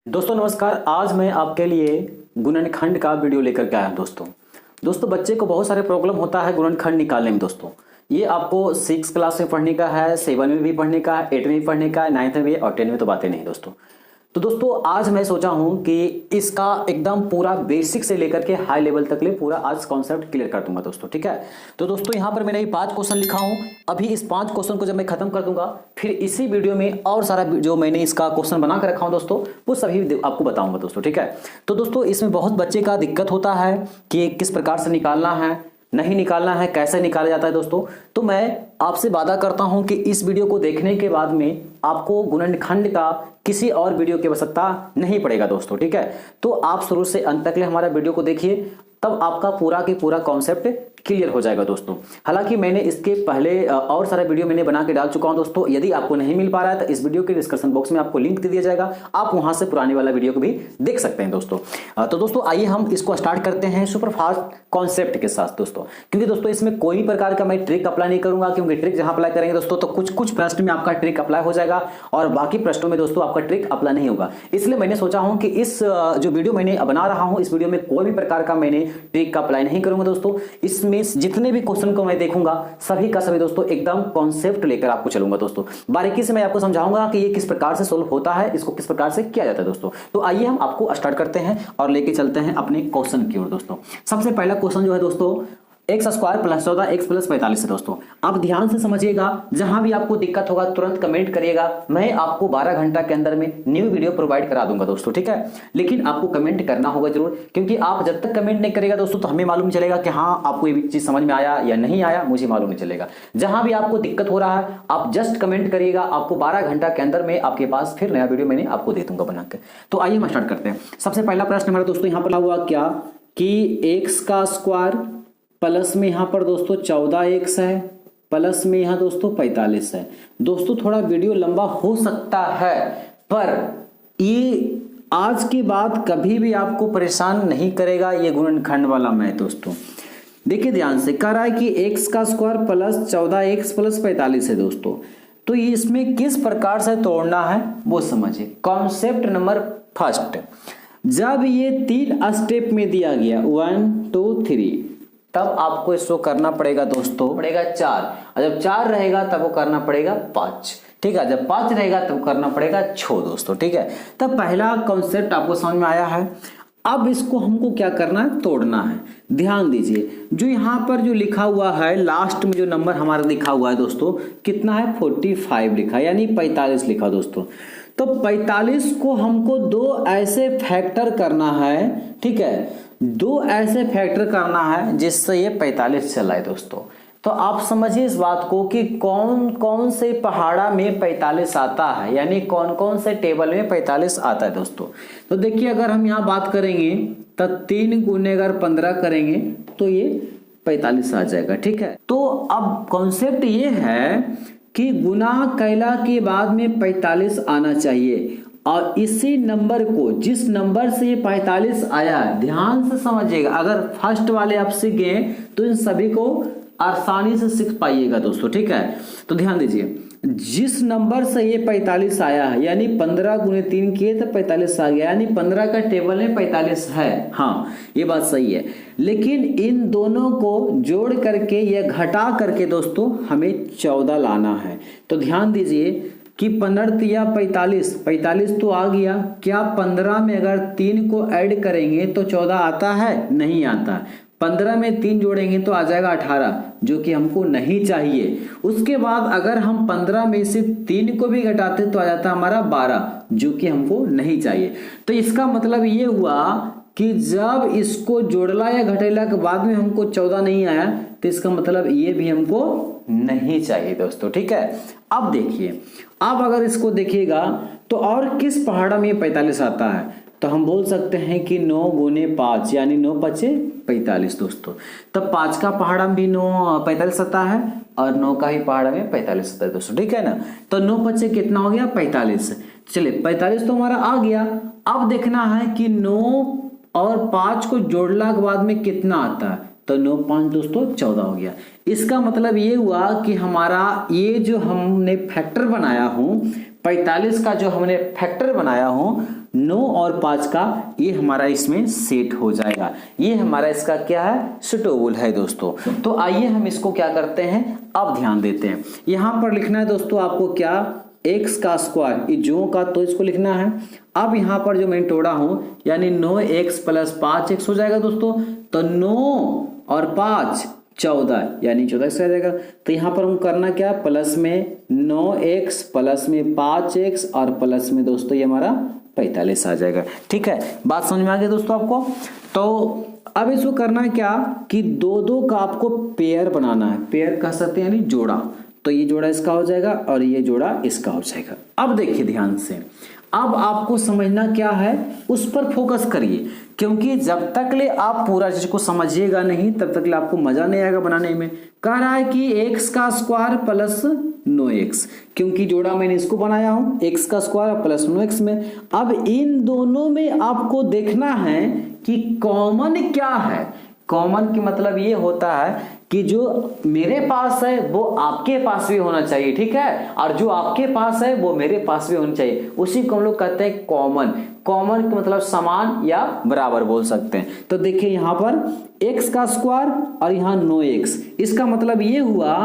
दोस्तों नमस्कार। आज मैं आपके लिए गुणनखंड का वीडियो लेकर के आया हूं। दोस्तों बच्चे को बहुत सारे प्रॉब्लम होता है गुणनखंड निकालने में। दोस्तों ये आपको 6 क्लास में पढ़ने का है, 7 में भी पढ़ने का है, 8 में भी पढ़ने का है, 9 में भी और 10 में तो बातें नहीं दोस्तों। तो दोस्तों आज मैं सोचा हूं कि इसका एकदम पूरा बेसिक से लेकर के हाई लेवल तक ले पूरा आज कॉन्सेप्ट क्लियर कर दूंगा दोस्तों। ठीक है, तो दोस्तों यहां पर मैंने ये 5 क्वेश्चन लिखा हूं। अभी इस 5 क्वेश्चन को जब मैं खत्म कर दूंगा फिर इसी वीडियो में और सारा जो मैंने इसका क्वेश्चन बना कर रखा हूं दोस्तों वो सभी आपको बताऊंगा दोस्तों। ठीक है, तो दोस्तों इसमें बहुत बच्चे का दिक्कत होता है कि किस प्रकार से निकालना है, नहीं निकालना है, कैसे निकाला जाता है दोस्तों। तो मैं आपसे वादा करता हूं कि इस वीडियो को देखने के बाद में आपको गुणनखंड का किसी और वीडियो की आवश्यकता नहीं पड़ेगा दोस्तों। ठीक है, तो आप शुरू से अंत तक ले हमारा वीडियो को देखिए, तब आपका पूरा की पूरा कॉन्सेप्ट क्लियर हो जाएगा दोस्तों। हालांकि मैंने इसके पहले और सारा वीडियो मैंने बना के डाल चुका हूं दोस्तों। यदि आपको नहीं मिल पा रहा है तो इस वीडियो के डिस्क्रिप्शन बॉक्स में आपको लिंक दे दिया जाएगा, आप वहां से पुराने वाला वीडियो को भी देख सकते हैं दोस्तों। तो दोस्तों आइए हम इसको स्टार्ट करते हैं सुपर फास्ट कॉन्सेप्ट के साथ दोस्तों। क्योंकि दोस्तों इसमें कोई भी प्रकार का मैं ट्रिक अप्लाई नहीं करूंगा, क्योंकि ट्रिक जहां अप्लाई करेंगे दोस्तों तो कुछ प्रश्न में आपका ट्रिक अप्लाई हो जाएगा और बाकी प्रश्नों में दोस्तों आपका ट्रिक अप्लाई नहीं होगा। इसलिए मैंने सोचा हूं कि इस जो वीडियो मैंने बना रहा हूं इस वीडियो में कोई भी प्रकार का मैंने ट्रिक का अप्लाई नहीं करूंगा दोस्तों। इसमें जितने भी क्वेश्चन को मैं देखूंगा सभी का सभी दोस्तों एकदम कॉन्सेप्ट लेकर आपको चलूंगा दोस्तों। बारीकी से मैं आपको समझाऊंगा कि ये किस प्रकार से सोल्व होता है, इसको किस प्रकार से किया जाता है दोस्तों। तो आइए हम आपको स्टार्ट करते हैं और लेके चलते हैं अपने क्वेश्चन की ओर दोस्तों। सबसे पहला क्वेश्चन जो है दोस्तों x² + 14 x + 45 है दोस्तों। आप ध्यान से समझिएगा, जहां भी आपको दिक्कत होगा तुरंत कमेंट करिएगा। मैं आपको 12 घंटा के अंदर में न्यू वीडियो प्रोवाइड करा दूंगा दोस्तों। ठीक है, लेकिन आपको कमेंट करना होगा जरूर, क्योंकि आप जब तक कमेंट नहीं करेगा दोस्तों तो हमें मालूम नहीं चलेगा कि हाँ आपको ये चीज समझ में आया या नहीं आया, मुझे मालूम नहीं चलेगा। जहां भी आपको दिक्कत हो रहा है आप जस्ट कमेंट करिएगा, आपको 12 घंटा के अंदर में आपके पास फिर नया वीडियो मैंने आपको दे दूंगा बना के। तो आइए हम स्टार्ट करते हैं। सबसे पहला प्रश्न हमारा दोस्तों यहाँ पर हुआ क्या कि x² प्लस में यहां पर दोस्तों 14x है, प्लस में यहां दोस्तों 45 है। दोस्तों थोड़ा वीडियो लंबा हो सकता है, पर ये आज की बात कभी भी आपको परेशान नहीं करेगा ये गुणनखंड वाला मैथ दोस्तों। देखिए ध्यान से, कह रहा है कि x² + 14x + 45 है दोस्तों। तो इसमें किस प्रकार से तोड़ना है वो समझिए। कॉन्सेप्ट नंबर फर्स्ट, जब ये 3 स्टेप में दिया गया 1 2 3, तब आपको इसको करना पड़ेगा दोस्तों पड़ेगा 4, और जब 4 रहेगा तब वो करना पड़ेगा 5। ठीक है, जब 5 रहेगा तब करना पड़ेगा 6 दोस्तों। ठीक है, तब पहला कॉन्सेप्ट आपको समझ में आया है। अब इसको हमको क्या करना है, तोड़ना है। ध्यान दीजिए, जो यहाँ पर जो लिखा हुआ है लास्ट में जो नंबर हमारा लिखा हुआ है दोस्तों कितना है 45 लिखा, यानी 45 लिखा दोस्तों। तो 45 को हमको 2 ऐसे फैक्टर करना है। ठीक है, 2 ऐसे फैक्टर करना है जिससे ये 45 चला है दोस्तों। तो आप समझिए इस बात को कि कौन कौन से पहाड़ा में 45 आता है, यानी कौन कौन से टेबल में 45 आता है दोस्तों। तो देखिए अगर हम यहाँ बात करेंगे तो 3 × अगर 15 करेंगे तो ये 45 आ जाएगा। ठीक है, तो अब कॉन्सेप्ट ये है कि गुना कैला के बाद में 45 आना चाहिए, और इसी नंबर को जिस नंबर से ये 45 आया है ध्यान से समझिएगा। अगर फर्स्ट वाले आप सीख गए तो इन सभी को आसानी से सीख पाइएगा दोस्तों। ठीक है, तो ध्यान दीजिए, जिस नंबर से ये 45 आया है यानी 15 × 3 किए तो 45 आ गया, यानी 15 का टेबल में 45 है। हाँ ये बात सही है, लेकिन इन दोनों को जोड़ करके या घटा करके दोस्तों हमें 14 लाना है। तो ध्यान दीजिए कि 15 या 45 तो आ गया। क्या 15 में अगर 3 को ऐड करेंगे तो 14 आता है? नहीं आता। 15 में 3 जोड़ेंगे तो आ जाएगा 18, जो कि हमको नहीं चाहिए। उसके बाद अगर हम 15 में से 3 को भी घटाते तो आ जाता हमारा 12, जो कि हमको नहीं चाहिए। तो इसका मतलब ये हुआ कि जब इसको जोड़ला या घटेला के बाद में हमको 14 नहीं आया तो इसका मतलब ये भी हमको नहीं चाहिए दोस्तों। ठीक है, अब देखिए, अब अगर इसको देखिएगा तो और किस पहाड़ा में 45 आता है, तो हम बोल सकते हैं कि 9 × 5 यानी 9 × 5 = 45 दोस्तों। तब 5 का पहाड़ा में भी 9 45 आता है और 9 का ही पहाड़ा में 45 आता है दोस्तों। ठीक है ना, तो 9 × 5 कितना हो गया 45। चलिए 45 तो हमारा आ गया। अब देखना है कि 9 और 5 को जोड़ला के बाद में कितना आता है, तो 9 × 5 दोस्तों 14 हो गया। इसका मतलब ये हुआ कि हमारा ये जो हमने फैक्टर बनाया हूं 45 का जो हमने फैक्टर बनाया हूं 9 और 5 का ये हमारा इसमें सेट हो जाएगा। ये हमारा इसका क्या है, सुटेबल है दोस्तों। तो आइए हम इसको क्या करते हैं, अब ध्यान देते हैं। यहाँ पर लिखना है दोस्तों आपको क्या, x का स्क्वायर, ये जो का तो इसको लिखना है। अब यहाँ पर जो मैं तोड़ा हूं यानी 9x प्लस 5x हो जाएगा दोस्तों। तो 9 और 5 14 यानी 14x आ जाएगा। तो यहाँ पर हम करना क्या, प्लस में 9x प्लस में 5x और प्लस में दोस्तों ये हमारा 45 आ जाएगा। ठीक है, बात समझ में आ गई दोस्तों आपको। तो अब इसको करना है क्या कि दो दो का आपको पेयर बनाना है, पेयर कह सकते हैं यानी जोड़ा। तो ये जोड़ा इसका हो जाएगा और ये जोड़ा इसका हो जाएगा। अब देखिए ध्यान से, अब आपको समझना क्या है उस पर फोकस करिए, क्योंकि जब तक ले आप पूरा चीज को समझिएगा नहीं तब तक ले आपको मजा नहीं आएगा बनाने में। कह रहा है कि x का स्क्वायर प्लस 9x, क्योंकि जोड़ा मैंने इसको बनाया हूं x का स्क्वायर प्लस 9x में। अब इन दोनों में आपको देखना है कि कॉमन क्या है। कॉमन की मतलब ये होता है कि जो मेरे पास है वो आपके पास भी होना चाहिए, ठीक है, और जो आपके पास है वो मेरे पास भी होना चाहिए। उसी को हम लोग कहते हैं कॉमन। कॉमन का मतलब समान या बराबर बोल सकते हैं। तो देखिए यहाँ पर x का स्क्वायर और यहाँ 9x, इसका मतलब ये हुआ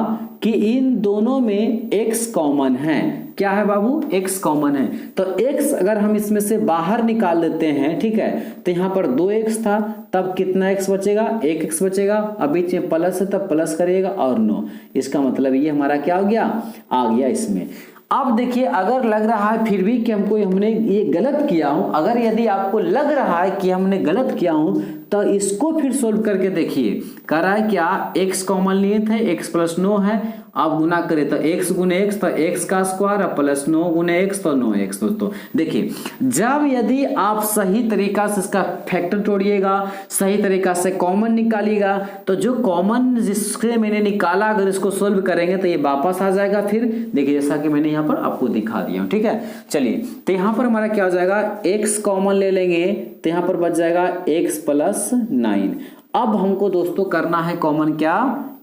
कि इन दोनों में x कॉमन है। क्या है बाबू, x कॉमन है। तो x अगर हम इसमें से बाहर निकाल देते हैं, ठीक है, तो यहाँ पर 2x था, तब कितना x बचेगा, 1x बचेगा। अब बीच में प्लस है तब प्लस करिएगा और 9, इसका मतलब ये हमारा क्या हो गया, आ गया इसमें। अब देखिए अगर लग रहा है फिर भी कि हमने ये गलत किया हूं, अगर यदि आपको लग रहा है कि हमने गलत किया हूं तो इसको फिर सोल्व करके देखिए। कह रहा है क्या, x कॉमन लिए थे, x प्लस 9 है, आप गुना करें तो x गुने x तो x का स्क्वायर प्लस 9 गुने x तो 9x। दोस्तों देखिए, जब यदि आप सही तरीका से इसका फैक्टर तोड़िएगा, सही तरीका से कॉमन निकालिएगा, तो जो कॉमन जिससे मैंने निकाला अगर इसको सोल्व करेंगे तो ये वापस आ जाएगा। फिर देखिए जैसा कि मैंने यहाँ पर आपको दिखा दिया हूँ, ठीक है। चलिए तो यहाँ पर हमारा क्या हो जाएगा, x कॉमन ले लेंगे तो यहाँ पर बच जाएगा x प्लस 9। अब हमको दोस्तों करना है कॉमन क्या,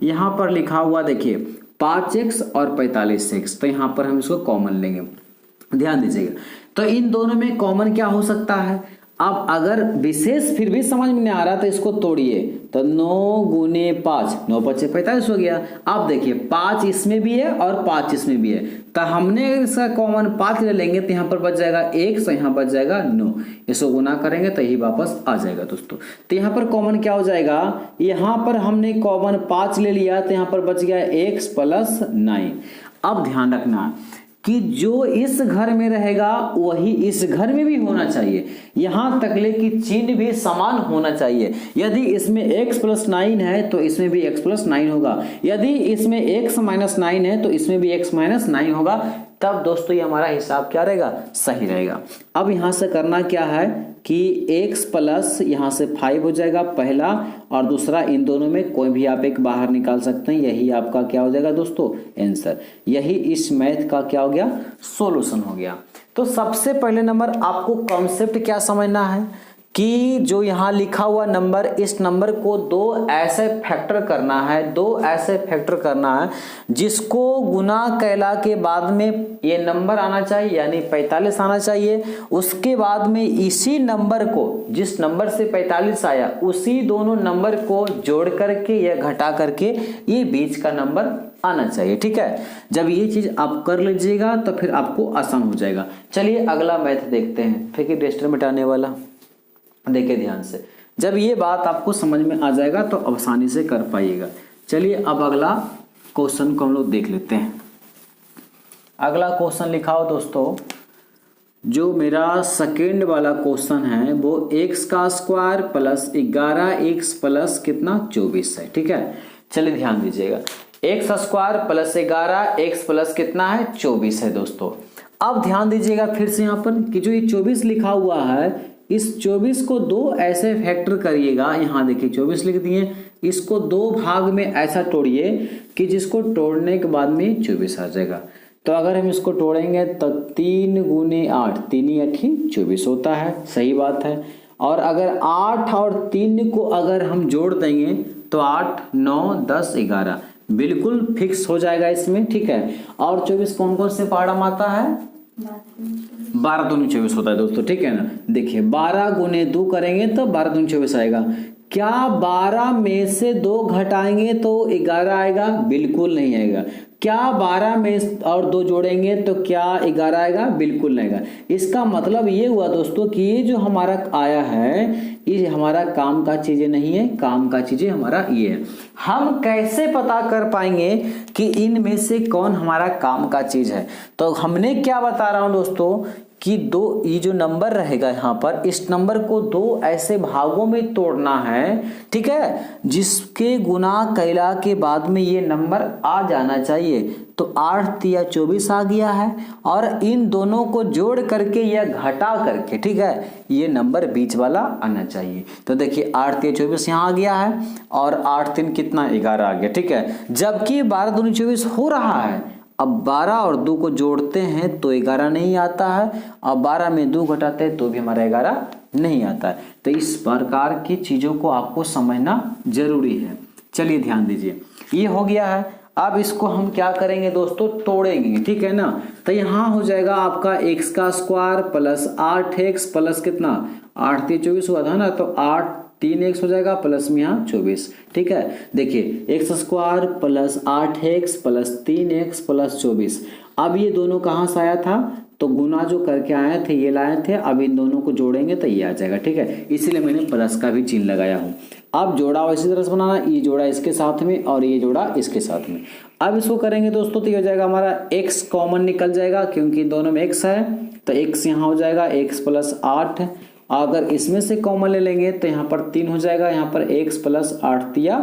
यहाँ पर लिखा हुआ देखिए 5x और 45x, तो यहाँ पर हम इसको कॉमन लेंगे, ध्यान दीजिएगा। तो इन दोनों में कॉमन क्या हो सकता है। अब अगर विशेष फिर भी समझ में नहीं आ रहा तो इसको तोड़िए, तो 9 गुने 5, 9 5 45 हो गया। अब देखिए 5 इसमें भी है और 5 इसमें भी है, तो हमने अगर इसका कॉमन 5 ले लेंगे तो यहाँ पर बच जाएगा 1, तो यहाँ बच जाएगा 9, इसको गुना करेंगे तो यही वापस आ जाएगा दोस्तों। तो यहाँ पर कॉमन क्या हो जाएगा, यहाँ पर हमने कॉमन 5 ले लिया तो यहाँ पर बच गया x प्लस 9। अब ध्यान रखना कि जो इस घर में रहेगा वही इस घर में भी होना चाहिए, यहां तक ले कि चिन्ह भी समान होना चाहिए। यदि इसमें x प्लस 9 है तो इसमें भी x प्लस 9 होगा, यदि इसमें x माइनस 9 है तो इसमें भी x माइनस 9 होगा, तब दोस्तों ये हमारा हिसाब क्या रहेगा, सही रहेगा। अब यहां से करना क्या है कि x प्लस यहाँ से 5 हो जाएगा पहला, और दूसरा इन दोनों में कोई भी आप एक बाहर निकाल सकते हैं, यही आपका क्या हो जाएगा दोस्तों, आंसर। यही इस मैथ का क्या हो गया, सॉल्यूशन हो गया। तो सबसे पहले नंबर आपको कॉन्सेप्ट क्या समझना है कि जो यहाँ लिखा हुआ नंबर, इस नंबर को दो ऐसे फैक्टर करना है, दो ऐसे फैक्टर करना है जिसको गुना कैला के बाद में ये नंबर आना चाहिए यानी 45 आना चाहिए। उसके बाद में इसी नंबर को, जिस नंबर से 45 आया, उसी दोनों नंबर को जोड़ करके या घटा करके ये बीच का नंबर आना चाहिए, ठीक है। जब ये चीज आप कर लीजिएगा तो फिर आपको आसान हो जाएगा। चलिए अगला मैथ देखते हैं, फिर रजिस्टर मिटाने वाला। देखिए ध्यान से, जब ये बात आपको समझ में आ जाएगा तो आसानी से कर पाइएगा। चलिए अब अगला क्वेश्चन को हम लोग देख लेते हैं। अगला क्वेश्चन लिखा हो दोस्तों, जो मेरा सेकेंड वाला क्वेश्चन है वो x का स्क्वायर प्लस 11x प्लस कितना 24 है, ठीक है। चलिए ध्यान दीजिएगा, x square plus 11x plus कितना है 24 है दोस्तों। अब ध्यान दीजिएगा फिर से यहाँ पर कि जो ये 24 लिखा हुआ है, इस 24 को दो ऐसे फैक्टर करिएगा। यहाँ देखिए 24 लिख दिए, इसको दो भाग में ऐसा तोड़िए कि जिसको तोड़ने के बाद में 24 आ जाएगा। तो अगर हम इसको तोड़ेंगे तो 3 गुने 8, 3 8 24 होता है, सही बात है। और अगर 8 और 3 को अगर हम जोड़ देंगे तो 8 9 10 11 बिल्कुल फिक्स हो जाएगा इसमें, ठीक है। और 24 कौन कौन से पार्ट में आता है, 12 दूनी 24 होता है दोस्तों, ठीक है ना। देखिए 12 गुने 2 करेंगे तो 12 दूनी 24 आएगा। क्या 12 में से 2 घटाएंगे तो 11 आएगा? बिल्कुल नहीं आएगा। क्या 12 में और 2 जोड़ेंगे तो क्या 11 आएगा? बिल्कुल नहीं आएगा। इसका मतलब ये हुआ दोस्तों कि ये जो हमारा आया है ये हमारा काम का चीजें नहीं है, काम का चीजें हमारा ये है। हम कैसे पता कर पाएंगे कि इनमें से कौन हमारा काम का चीज है? तो हमने क्या बता रहा हूं दोस्तों कि दो ये जो नंबर रहेगा यहाँ पर, इस नंबर को 2 ऐसे भागों में तोड़ना है, ठीक है, जिसके गुना कैला के बाद में ये नंबर आ जाना चाहिए। तो 8 तिया 24 आ गया है और इन दोनों को जोड़ करके या घटा करके, ठीक है, ये नंबर बीच वाला आना चाहिए। तो देखिए 8 तिया 24 यहाँ आ गया है और 8 3 कितना 11 आ गया, ठीक है। जबकि 12 दूनी 24 हो रहा है। अब 12 और 2 को जोड़ते हैं तो 11 नहीं आता है, और 12 में 2 घटाते हैं तो भी हमारा 11 नहीं आता है। तो इस प्रकार की चीजों को आपको समझना जरूरी है। चलिए ध्यान दीजिए, ये हो गया है। अब इसको हम क्या करेंगे दोस्तों? तोड़ेंगे, ठीक है ना। तो यहाँ हो जाएगा आपका x का स्क्वायर प्लस 8x प्लस कितना 8 3 24 हुआ था ना, तो 8 3x हो जाएगा प्लस में यहाँ 24, ठीक है। देखिए x square plus 8x plus 3x plus 24। अब ये दोनों कहाँ से आया था? तो गुना जो करके आए थे ये लाए थे। अब इन दोनों को जोड़ेंगे तो ये आ जाएगा, ठीक है। इसीलिए मैंने प्लस का भी चिन्ह लगाया हूँ। अब जोड़ा वैसी तरह से बनाना, ये जोड़ा इसके साथ में और ये जोड़ा इसके साथ में। अब इसको करेंगे दोस्तों तो ये हो जाएगा हमारा x कॉमन निकल जाएगा, क्योंकि दोनों में x है तो x यहाँ हो जाएगा x प्लस 8। अगर इसमें से कॉमन ले लेंगे तो यहाँ पर 3 हो जाएगा, यहाँ पर x प्लस 8 तिया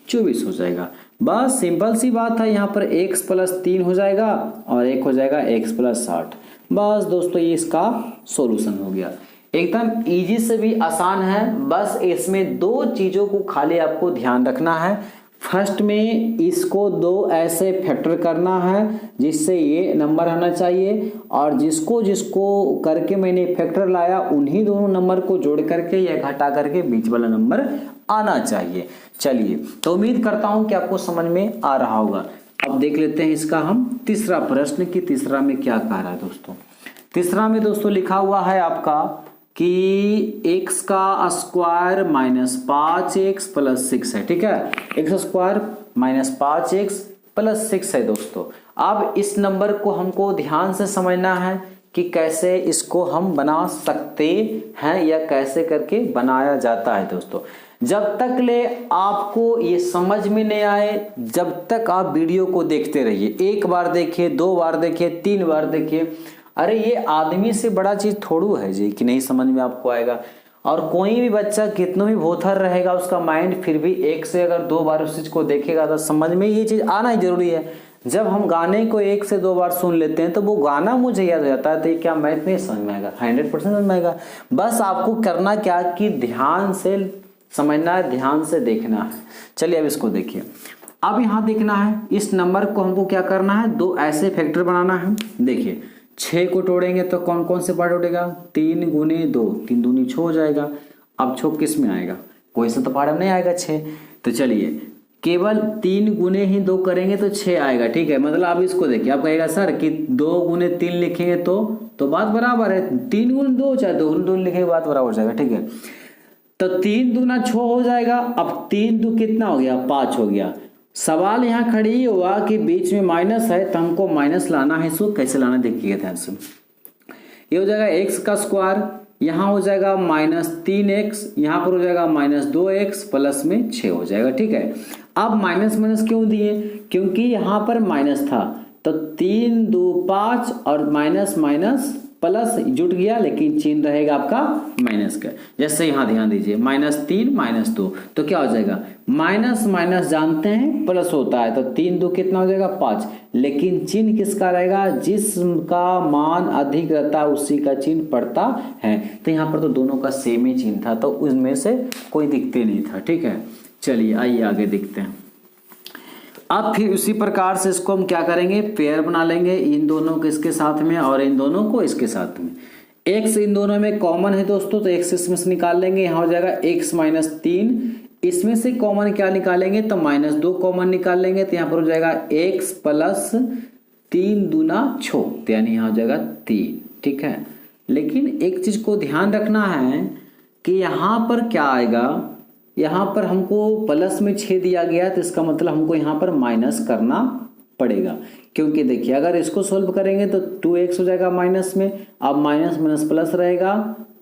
24 हो जाएगा। बस सिंपल सी बात है, यहाँ पर x प्लस 3 हो जाएगा और एक हो जाएगा x प्लस 8। बस दोस्तों ये इसका सॉल्यूशन हो गया। एकदम इजी से भी आसान है। बस इसमें 2 चीजों को खाली आपको ध्यान रखना है। फर्स्ट में इसको 2 ऐसे फैक्टर करना है जिससे ये नंबर आना चाहिए, और जिसको जिसको करके मैंने फैक्टर लाया उन्हीं दोनों नंबर को जोड़ करके या घटा करके बीच वाला नंबर आना चाहिए। चलिए, तो उम्मीद करता हूं कि आपको समझ में आ रहा होगा। अब देख लेते हैं इसका हम तीसरा प्रश्न कि तीसरा में क्या कह रहा है दोस्तों। तीसरा में दोस्तों लिखा हुआ है आपका कि x का स्क्वायर माइनस 5x प्लस 6 है, ठीक है। x square minus 5x plus 6 है दोस्तों। अब इस नंबर को हमको ध्यान से समझना है कि कैसे इसको हम बना सकते हैं या कैसे करके बनाया जाता है दोस्तों। जब तक ले आपको ये समझ में नहीं आए, जब तक आप वीडियो को देखते रहिए। 1 बार देखिए, 2 बार देखिए, 3 बार देखिए। अरे ये आदमी से बड़ा चीज थोड़ू है जी कि नहीं समझ में आपको आएगा। और कोई भी बच्चा कितना भी भोथर रहेगा उसका माइंड फिर भी 1 से अगर 2 बार उस चीज को देखेगा तो समझ में ये चीज आना ही जरूरी है। जब हम गाने को 1 से 2 बार सुन लेते हैं तो वो गाना मुझे याद हो जाता है, तो ये क्या मैथ नहीं समझ में आएगा? 100% समझ में आएगा। बस आपको करना क्या कि ध्यान से समझना है, ध्यान से देखना है। चलिए अब इसको देखिए। अब यहाँ देखना है इस नंबर को हमको क्या करना है, 2 ऐसे फैक्टर बनाना है। देखिए 6 को तोड़ेंगे तो कौन कौन से पार्ट उठेगा? 3 गुने 2, 3 दूनी 6 हो जाएगा। अब 6 किस में आएगा? कोई सा तो पार्ट में नहीं आएगा 6। तो चलिए केवल 3 गुने ही 2 करेंगे तो 6 आएगा, ठीक है। मतलब आप इसको देखिए, आप कहेगा सर कि 2 गुने 3 लिखेंगे तो बात बराबर है। 3 गुने 2 चाहे 2 गुने 2 लिखेंगे बात बराबर हो जाएगा, ठीक है। तो 3 दूना 6 हो जाएगा। अब 3 दू कितना हो गया? 5 हो गया। सवाल यहाँ खड़ी हुआ कि बीच में माइनस है तो हमको माइनस लाना है। इसको कैसे लाना देखिएगा ध्यान से। ये हो जाएगा x का स्क्वायर, यहाँ हो जाएगा माइनस 3x, यहाँ पर हो जाएगा माइनस 2x प्लस में 6 हो जाएगा, ठीक है। अब माइनस माइनस क्यों दिए? क्योंकि यहाँ पर माइनस था तो 3 2 5 और माइनस माइनस प्लस जुट गया, लेकिन चिन्ह रहेगा आपका माइनस का। जैसे यहाँ ध्यान दीजिए -3 -2 तो क्या हो जाएगा? माइनस माइनस जानते हैं प्लस होता है, तो 3 2 कितना हो जाएगा? 5। लेकिन चिन्ह किसका रहेगा? जिसका मान अधिक रहता है उसी का चिन्ह पड़ता है। तो यहाँ पर तो दोनों का सेम ही चिन्ह था, तो उसमें से कोई दिखते नहीं था, ठीक है। चलिए आइए आगे देखते हैं। अब फिर उसी प्रकार से इसको हम क्या करेंगे? पेयर बना लेंगे, इन दोनों को इसके साथ में और इन दोनों को इसके साथ में। x इन दोनों में कॉमन है दोस्तों, तो x इसमें से निकाल लेंगे। यहाँ हो जाएगा x माइनस 3, इसमें से कॉमन क्या निकालेंगे? तो -2 कॉमन निकाल लेंगे, तो यहाँ पर हो जाएगा x प्लस 3 दूना 6, यानी यहाँ हो जाएगा 3, ठीक है। लेकिन एक चीज को ध्यान रखना है कि यहाँ पर क्या आएगा, यहाँ पर हमको प्लस में 6 दिया गया तो इसका मतलब हमको यहाँ पर माइनस करना पड़ेगा, क्योंकि देखिए अगर इसको सोल्व करेंगे तो 2x हो जाएगा माइनस में, अब माइनस माइनस प्लस रहेगा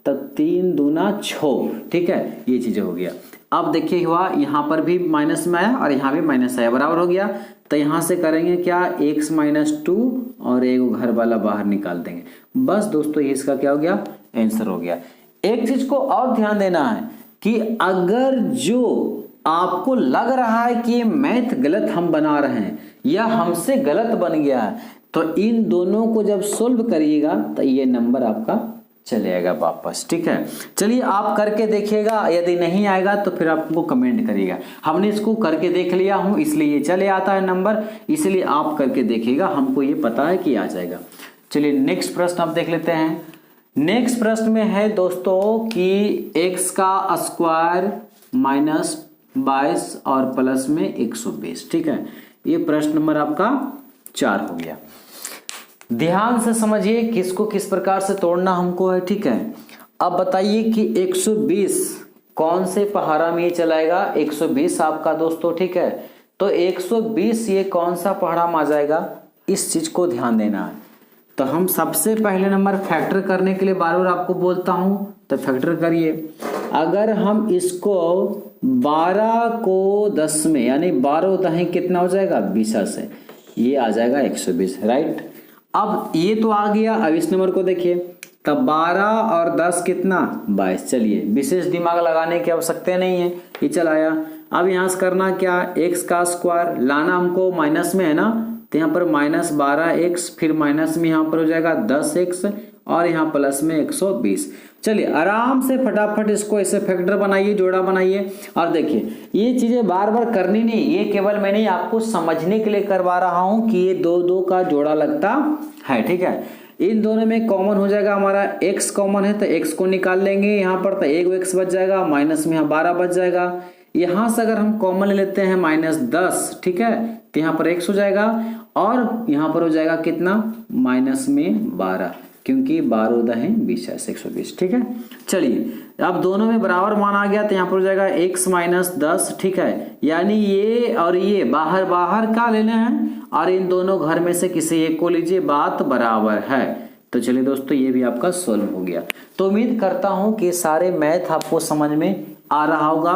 तब 3 दूना 6, ठीक है, ये चीजें हो गया। अब देखिए हुआ यहाँ पर भी माइनस में आया और यहाँ भी माइनस आया, बराबर हो गया। तो यहाँ से करेंगे क्या, x माइनस 2 और एक घर वाला बाहर निकाल देंगे। बस दोस्तों ये इसका क्या हो गया, आंसर हो गया। एक चीज को और ध्यान देना है कि अगर जो आपको लग रहा है कि ये मैथ गलत हम बना रहे हैं या हमसे गलत बन गया है, तो इन दोनों को जब सोल्व करिएगा तो ये नंबर आपका चले आएगा वापस, ठीक है। चलिए आप करके देखिएगा, यदि नहीं आएगा तो फिर आपको कमेंट करिएगा। हमने इसको करके देख लिया हूं इसलिए ये चले आता है नंबर, इसलिए आप करके देखिएगा, हमको ये पता है कि आ जाएगा। चलिए नेक्स्ट प्रश्न आप देख लेते हैं। नेक्स्ट प्रश्न में है दोस्तों कि x का स्क्वायर माइनस 22 और प्लस में 120, ठीक है। ये प्रश्न नंबर आपका 4 हो गया। ध्यान से समझिए किसको किस प्रकार से तोड़ना हमको है, ठीक है। अब बताइए कि 120 कौन से पहाड़ा में ये चलाएगा, 120 आपका दोस्तों, ठीक है। तो 120 ये कौन सा पहाड़ा में आ जाएगा, इस चीज को ध्यान देना है। तो हम सबसे पहले नंबर फैक्टर करने के लिए बार बार आपको बोलता हूं, तो फैक्टर करिए। अगर हम इसको 12 को 10 में यानी 12 दहें कितना हो जाएगा, 20 से, ये आ जाएगा 120, राइट। अब ये तो आ गया, अब इस नंबर को देखिए, तब 12 और 10 कितना, 22। चलिए विशेष दिमाग लगाने की आवश्यकता नहीं है, ये चलाया। अब यहाँ से करना क्या, x का स्क्वायर लाना हमको माइनस में है ना, तो यहाँ पर माइनस 12x, फिर माइनस में यहाँ पर हो जाएगा 10x और यहाँ प्लस में 120। चलिए आराम से फटाफट इसको ऐसे फैक्टर बनाइए, जोड़ा बनाइए। और देखिए ये चीजें बार बार करनी नहीं, ये केवल मैंने आपको समझने के लिए करवा रहा हूं कि ये 2 का जोड़ा लगता है, ठीक है। इन दोनों में कॉमन हो जाएगा हमारा, x कॉमन है तो x को निकाल लेंगे यहाँ पर, तो एक x बच जाएगा, माइनस में यहाँ 12 बच जाएगा। यहाँ से अगर हम कॉमन ले लेते हैं -10, ठीक है, तो यहाँ पर x हो जाएगा और यहाँ पर हो जाएगा कितना, माइनस में 12, क्योंकि 12 दहें 20 है 120, ठीक है। चलिए अब दोनों में बराबर मान आ गया तो यहाँ पर हो जाएगा x माइनस 10, ठीक है। यानी ये और ये बाहर बाहर का लेना है और इन दोनों घर में से किसी एक को लीजिए, बात बराबर है। तो चलिए दोस्तों ये भी आपका सोल्व हो गया। तो उम्मीद करता हूं कि सारे मैथ आपको समझ में आ रहा होगा।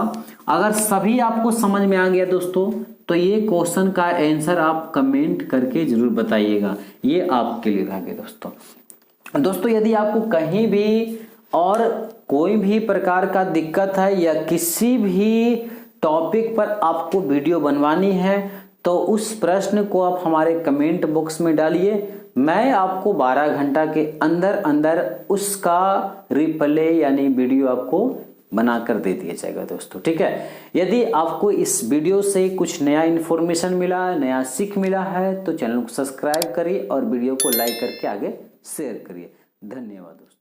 अगर सभी आपको समझ में आ गया दोस्तों, तो ये क्वेश्चन का आंसर आप कमेंट करके जरूर बताइएगा, ये आपके लिए रह गया दोस्तों। यदि आपको कहीं भी और कोई भी प्रकार का दिक्कत है या किसी भी टॉपिक पर आपको वीडियो बनवानी है, तो उस प्रश्न को आप हमारे कमेंट बॉक्स में डालिए। मैं आपको 12 घंटा के अंदर अंदर उसका रिप्ले यानी वीडियो आपको बनाकर दे दिया जाएगा दोस्तों, ठीक है। यदि आपको इस वीडियो से कुछ नया इन्फॉर्मेशन मिला, नया सीख मिला है, तो चैनल को सब्सक्राइब करिए और वीडियो को लाइक करके आगे शेयर करिए। धन्यवाद दोस्तों।